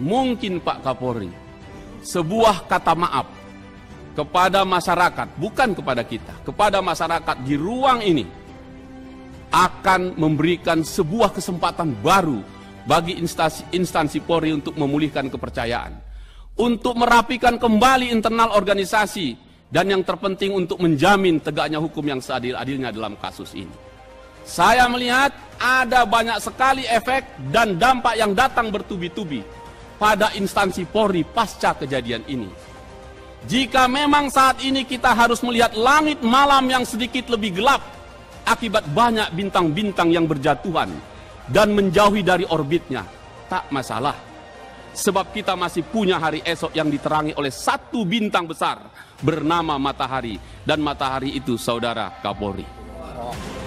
mungkin Pak Kapolri, sebuah kata maaf kepada masyarakat, bukan kepada kita, kepada masyarakat di ruang ini akan memberikan sebuah kesempatan baru bagi instansi Polri untuk memulihkan kepercayaan, untuk merapikan kembali internal organisasi, dan yang terpenting untuk menjamin tegaknya hukum yang seadil-adilnya dalam kasus ini. Saya melihat ada banyak sekali efek dan dampak yang datang bertubi-tubi pada instansi Polri pasca kejadian ini. Jika memang saat ini kita harus melihat langit malam yang sedikit lebih gelap akibat banyak bintang-bintang yang berjatuhan dan menjauhi dari orbitnya, tak masalah. Sebab kita masih punya hari esok yang diterangi oleh satu bintang besar bernama matahari, dan matahari itu saudara Kapolri.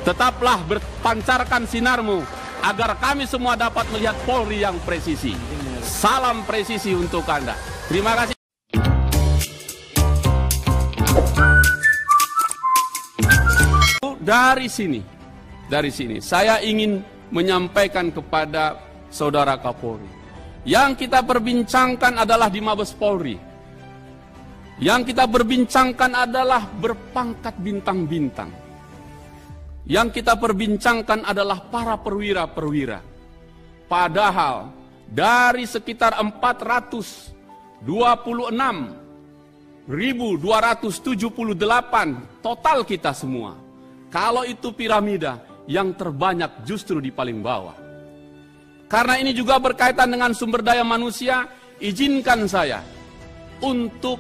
Tetaplah berpancarkan sinarmu agar kami semua dapat melihat Polri yang presisi. Salam presisi untuk Anda. Terima kasih. Dari sini saya ingin menyampaikan kepada saudara Kapolri, yang kita perbincangkan adalah di Mabes Polri, yang kita perbincangkan adalah berpangkat bintang-bintang, yang kita perbincangkan adalah para perwira-perwira. Padahal dari sekitar 426.278 total kita semua, kalau itu piramida, yang terbanyak justru di paling bawah. Karena ini juga berkaitan dengan sumber daya manusia, izinkan saya untuk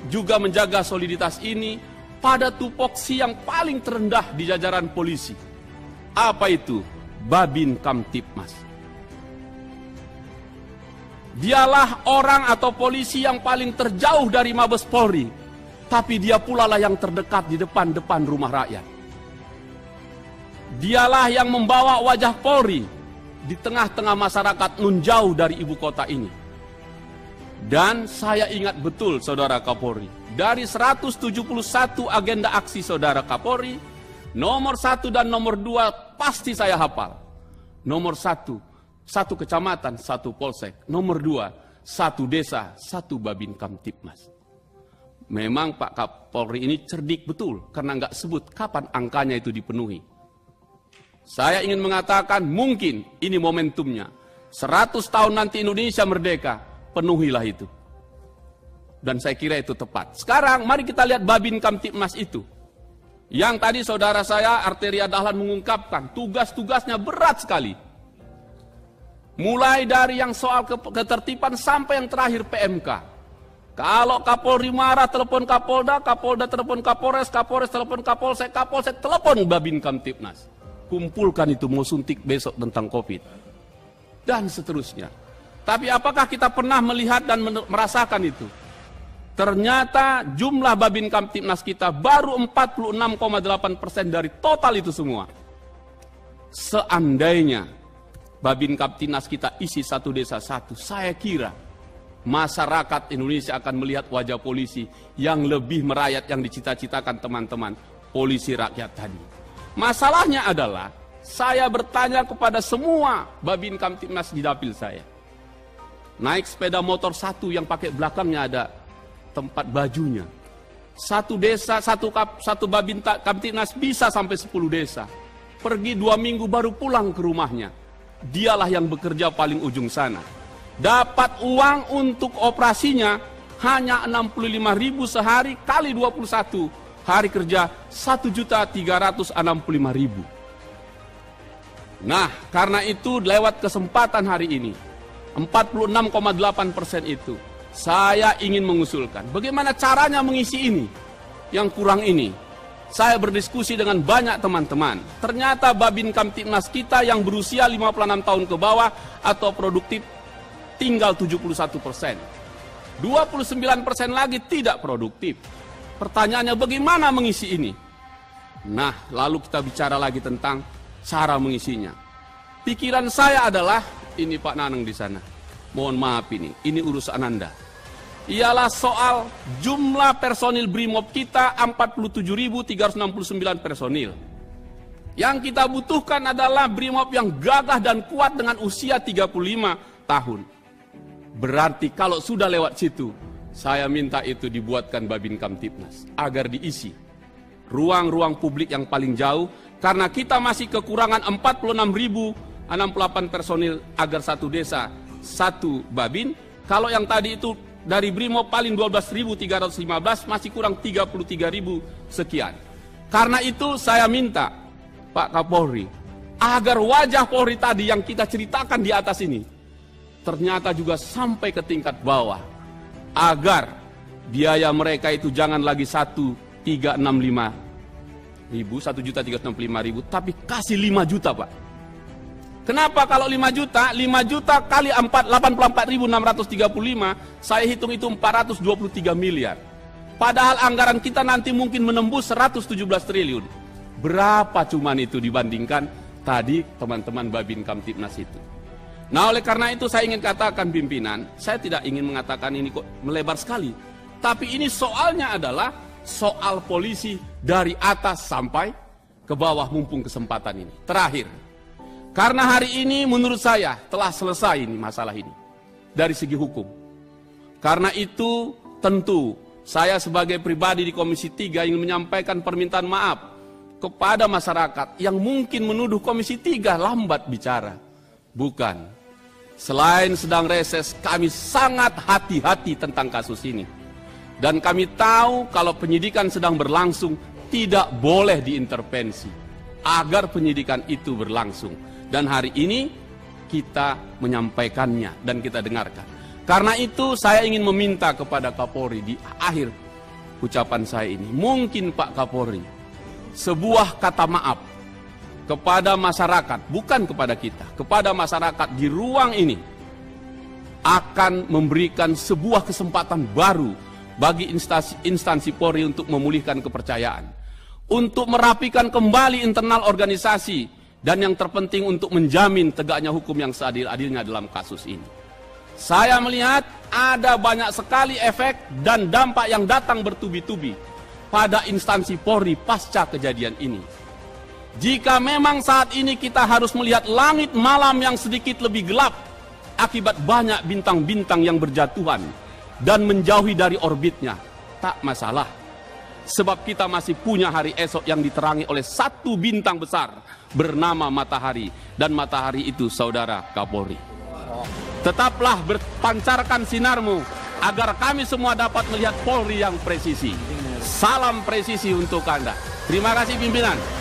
juga menjaga soliditas ini pada tupoksi yang paling terendah di jajaran polisi. Apa itu? Babin Kamtibmas. Dialah orang atau polisi yang paling terjauh dari Mabes Polri, tapi dia pula lah yang terdekat di depan rumah rakyat. Dialah yang membawa wajah Polri di tengah-tengah masyarakat nun jauh dari ibu kota ini. Dan saya ingat betul saudara Kapolri, dari 171 agenda aksi saudara Kapolri, nomor 1 dan nomor 2 pasti saya hafal. Nomor 1, 1 kecamatan, 1 polsek. Nomor 2, 1 desa, 1 Babin Kamtibmas. Memang Pak Kapolri ini cerdik betul, karena nggak sebut kapan angkanya itu dipenuhi. Saya ingin mengatakan mungkin ini momentumnya. 100 tahun nanti Indonesia merdeka, penuhilah itu. Dan saya kira itu tepat. Sekarang mari kita lihat Babin Kamtibmas itu. Yang tadi saudara saya Arteria Dahlan mengungkapkan, tugas-tugasnya berat sekali. Mulai dari yang soal ketertiban sampai yang terakhir PMK. Kalau Kapolri marah, telepon Kapolda, Kapolda telepon Kapolres, Kapolres telepon Kapolsek, Kapolsek telepon Babin Kamtibmas. Kumpulkan itu, mau suntik besok tentang COVID. Dan seterusnya. Tapi apakah kita pernah melihat dan merasakan itu? Ternyata jumlah Babin Kamtibmas kita baru 46,8% dari total itu semua. Seandainya Babin Kamtibmas kita isi 1 desa 1, saya kira masyarakat Indonesia akan melihat wajah polisi yang lebih merayat yang dicita-citakan teman-teman polisi rakyat tadi. Masalahnya adalah, saya bertanya kepada semua Babin Kamtibmas di dapil saya. Naik sepeda motor 1 yang pakai belakangnya ada tempat bajunya. 1 desa, 1 Babin Kamtibmas bisa sampai 10 desa. Pergi 2 minggu baru pulang ke rumahnya. Dialah yang bekerja paling ujung sana. Dapat uang untuk operasinya hanya 65.000 sehari kali 21. Hari kerja 1.365.000. Nah, karena itu lewat kesempatan hari ini, 46,8% itu, saya ingin mengusulkan bagaimana caranya mengisi ini, yang kurang ini. Saya berdiskusi dengan banyak teman-teman. Ternyata Babin Kamtibmas kita yang berusia 56 tahun ke bawah atau produktif tinggal 71%. 29% lagi tidak produktif. Pertanyaannya bagaimana mengisi ini? Nah, lalu kita bicara lagi tentang cara mengisinya. Pikiran saya adalah, ini Pak Nanang di sana. Mohon maaf ini urusan Anda. Ialah soal jumlah personil BRIMOB kita 47.369 personil. Yang kita butuhkan adalah BRIMOB yang gagah dan kuat dengan usia 35 tahun. Berarti kalau sudah lewat situ, saya minta itu dibuatkan Babin Kamtibnas agar diisi ruang-ruang publik yang paling jauh, karena kita masih kekurangan 46.068 personil agar satu desa satu Babin. Kalau yang tadi itu dari Brimob paling 12.315, masih kurang 33.000 sekian. Karena itu saya minta Pak Kapolri agar wajah Polri tadi yang kita ceritakan di atas ini ternyata juga sampai ke tingkat bawah, agar biaya mereka itu jangan lagi 1.365.000, 1.365.000, tapi kasih 5 juta Pak. Kenapa kalau 5 juta? 5 juta kali 84.635, saya hitung itu 423 miliar. Padahal anggaran kita nanti mungkin menembus 117 triliun. Berapa cuman itu dibandingkan tadi teman-teman Babin Kamtibnas itu. Nah, oleh karena itu saya ingin katakan pimpinan, saya tidak ingin mengatakan ini kok melebar sekali. Tapi ini soalnya adalah soal polisi dari atas sampai ke bawah mumpung kesempatan ini. Terakhir, karena hari ini menurut saya telah selesai ini masalah ini dari segi hukum. Karena itu tentu saya sebagai pribadi di Komisi 3 ingin menyampaikan permintaan maaf kepada masyarakat yang mungkin menuduh Komisi 3 lambat bicara. Bukan. Selain sedang reses, kami sangat hati-hati tentang kasus ini. Dan kami tahu kalau penyidikan sedang berlangsung, tidak boleh diintervensi agar penyidikan itu berlangsung. Dan hari ini kita menyampaikannya dan kita dengarkan. Karena itu saya ingin meminta kepada Kapolri di akhir ucapan saya ini. Mungkin Pak Kapolri, sebuah kata maaf kepada masyarakat, bukan kepada kita, kepada masyarakat di ruang ini akan memberikan sebuah kesempatan baru bagi instansi Polri untuk memulihkan kepercayaan, untuk merapikan kembali internal organisasi, dan yang terpenting untuk menjamin tegaknya hukum yang seadil-adilnya dalam kasus ini. Saya melihat ada banyak sekali efek dan dampak yang datang bertubi-tubi pada instansi Polri pasca kejadian ini. Jika memang saat ini kita harus melihat langit malam yang sedikit lebih gelap akibat banyak bintang-bintang yang berjatuhan dan menjauhi dari orbitnya, tak masalah. Sebab kita masih punya hari esok yang diterangi oleh satu bintang besar bernama matahari, dan matahari itu saudara Kapolri. Tetaplah berpancarkan sinarmu agar kami semua dapat melihat Polri yang presisi. Salam presisi untuk Anda. Terima kasih pimpinan.